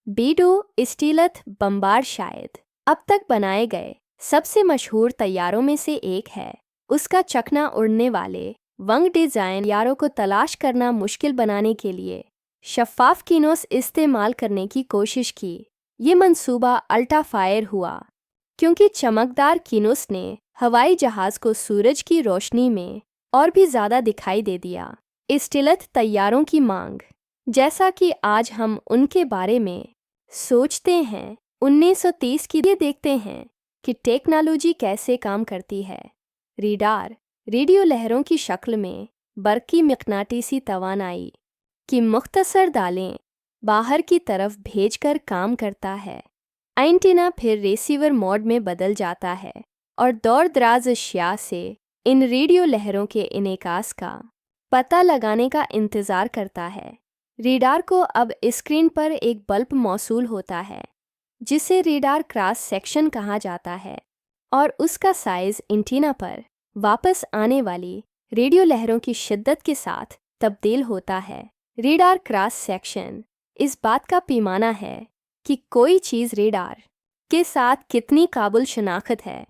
B-2 स्टीलथ bombard शायद अब तक बनाए गए सबसे मशहूर तैयारों में से एक है। उसका चकना उड़ने वाले वंग डिज़ाइन यारों को तलाश करना मुश्किल बनाने के लिए शफ़ाफ किनोस इस्तेमाल करने की कोशिश की। ये मंसूबा अल्टा फायर हुआ क्योंकि चमकदार किनोस ने हवाई जहाज़ को सूरज की रोशनी में और भी ज़्यादा दिखाई दे दिया। स्टीलथ तैयारों की मांग, जैसा कि आज हम उनके बारे में सोचते हैं, 1930 की। ये देखते हैं कि टेक्नोलॉजी कैसे काम करती है। रेडार रेडियो लहरों की शक्ल में बरकी मकनातीसी तवानाई की मुख्तसर दालें बाहर की तरफ भेजकर काम करता है। एंटीना फिर रिसीवर मोड में बदल जाता है और दूर दराज अशिया से इन रेडियो लहरों के इनेकास का पता लगाने का इंतज़ार करता है। रेडार को अब स्क्रीन पर एक बल्ब मौसूल होता है जिसे रेडार क्रॉस सेक्शन कहा जाता है और उसका साइज़ एंटीना पर वापस आने वाली रेडियो लहरों की शिद्दत के साथ तब्दील होता है। रेडार क्रॉस सेक्शन इस बात का पैमाना है कि कोई चीज़ रेडार के साथ कितनी काबिल शनाख्त है।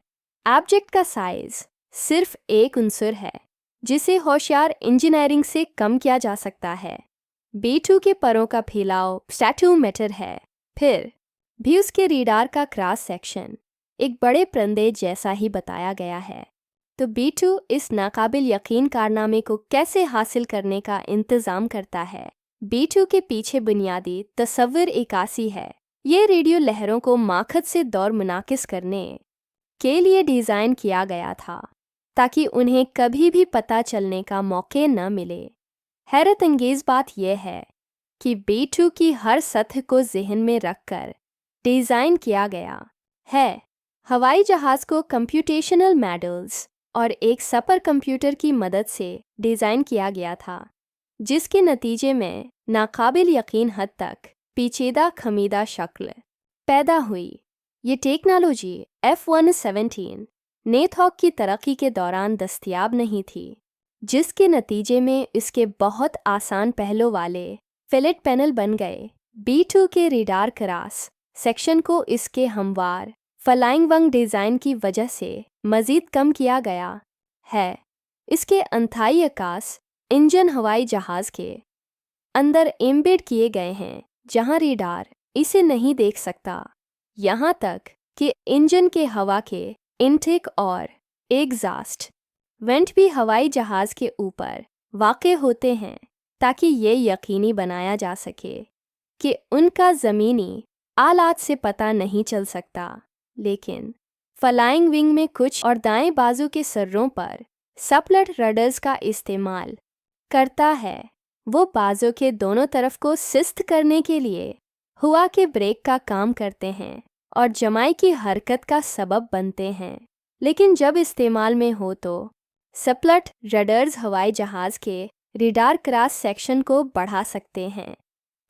ऑब्जेक्ट का साइज़ सिर्फ एक उनसर है जिसे होशियार इंजीनियरिंग से कम किया जा सकता है। B-2 के परों का फैलाव 2 मीटर है। फिर भी उसके रेडार का क्रॉस सेक्शन एक बड़े परंदे जैसा ही बताया गया है। तो B-2 इस नाकाबिल यकीन कारनामे को कैसे हासिल करने का इंतज़ाम करता है? B-2 के पीछे बुनियादी तस्वीर 81 है। ये रेडियो लहरों को माखद से दौर मुनाकिस करने के लिए डिज़ाइन किया गया था ताकि उन्हें कभी भी पता चलने का मौका न मिले। हैरत अंगेज़ बात यह है कि B-2 की हर सतह को जहन में रखकर डिज़ाइन किया गया है। हवाई जहाज़ को कंप्यूटेशनल मॉडल्स और एक सुपर कंप्यूटर की मदद से डिज़ाइन किया गया था जिसके नतीजे में नाकाबिल यकीन हद तक पेचीदा खमीदा शक्ल पैदा हुई। ये टेक्नोलॉजी F-117 नेथॉक की तरक्की के दौरान दस्तयाब नहीं थी, जिसके नतीजे में इसके बहुत आसान पहलों वाले फिलेट पैनल बन गए। B-2 के रेडार क्रॉस सेक्शन को इसके हमवार फ्लाइंग वंग डिज़ाइन की वजह से मज़ीद कम किया गया है। इसके अंतःई आकाश इंजन हवाई जहाज़ के अंदर एम्बेड किए गए हैं जहां रेडार इसे नहीं देख सकता। यहाँ तक कि इंजन के हवा के इनटेक और एग्जॉस्ट वेंट भी हवाई जहाज़ के ऊपर वाक़े होते हैं ताकि ये यकीनी बनाया जा सके कि उनका ज़मीनी आलात से पता नहीं चल सकता। लेकिन फ्लाइंग विंग में कुछ और दाएं बाजू के सर्रों पर सप्लट रडर्स का इस्तेमाल करता है। वो बाजू के दोनों तरफ को सिस्त करने के लिए हवा के ब्रेक का काम करते हैं और जमाई की हरकत का सबब बनते हैं। लेकिन जब इस्तेमाल में हो तो सप्लट रडर्स हवाई जहाज़ के रेडार क्रॉस सेक्शन को बढ़ा सकते हैं।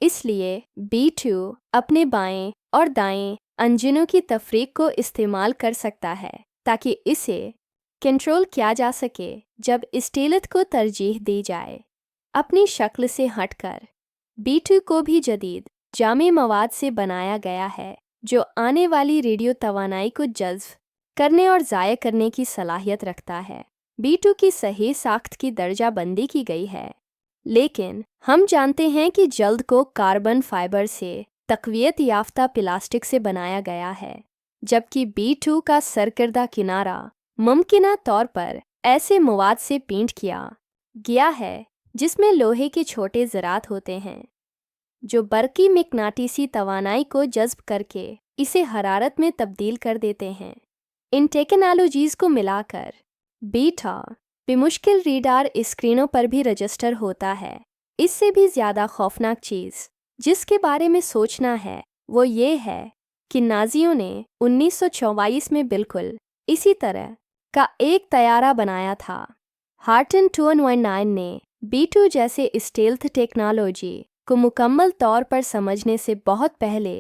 इसलिए B-2 अपने बाएं और दाएं इंजनों की तफरीक को इस्तेमाल कर सकता है ताकि इसे कंट्रोल किया जा सके जब स्टीलथ को तरजीह दी जाए। अपनी शक्ल से हटकर B-2 को भी जदीद जामे मवाद से बनाया गया है जो आने वाली रेडियो तवानाई को जज़्ब करने और ज़ाय करने की सलाहियत रखता है। B-2 की सही साख्त की दर्जा बंदी की गई है, लेकिन हम जानते हैं कि जल्द को कार्बन फाइबर से तक़वियत याफ्ता प्लास्टिक से बनाया गया है, जबकि B-2 का सरकर्दा किनारा मुमकिना तौर पर ऐसे मवाद से पेंट किया गया है जिसमें लोहे के छोटे ज़रात होते हैं जो बरकी मकनातीसी तवानाई को जज़्ब करके इसे हरारत में तब्दील कर देते हैं। इन टेक्नोलॉजीज़ को मिलाकर B-2 बेमुश्किल रेडार स्क्रीनों पर भी रजिस्टर होता है। इससे भी ज़्यादा खौफनाक चीज़ जिसके बारे में सोचना है वो ये है कि नाज़ियों ने 1944 में बिल्कुल इसी तरह का एक तैयारा बनाया था। हार्टन 219 ने B-2 जैसे स्टेल्थ टेक्नोलॉजी को मुकम्मल तौर पर समझने से बहुत पहले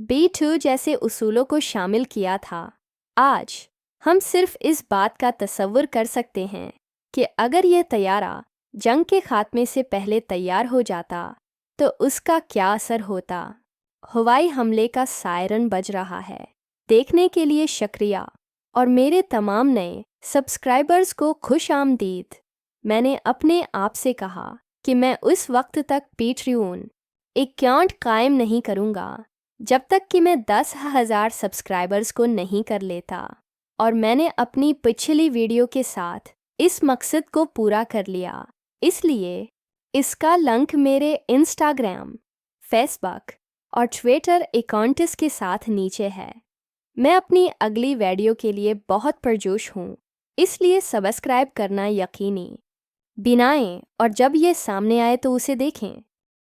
B-2 जैसे उसूलों को शामिल किया था। आज हम सिर्फ इस बात का तसव्वुर कर सकते हैं कि अगर यह तैयारा जंग के खात्मे से पहले तैयार हो जाता तो उसका क्या असर होता हवाई हमले का सायरन बज रहा है। देखने के लिए शुक्रिया और मेरे तमाम नए सब्सक्राइबर्स को खुश आमदीद। मैंने अपने आप से कहा कि मैं उस वक्त तक पेट्रियन अकाउंट कायम नहीं करूँगा जब तक कि मैं 10,000 सब्सक्राइबर्स को नहीं कर लेता, और मैंने अपनी पिछली वीडियो के साथ इस मकसद को पूरा कर लिया। इसलिए इसका लिंक मेरे इंस्टाग्राम, फेसबुक और ट्विटर अकाउंट्स के साथ नीचे है। मैं अपनी अगली वीडियो के लिए बहुत पुरजोश हूँ, इसलिए सब्सक्राइब करना यकीनी बनाएं और जब ये सामने आए तो उसे देखें।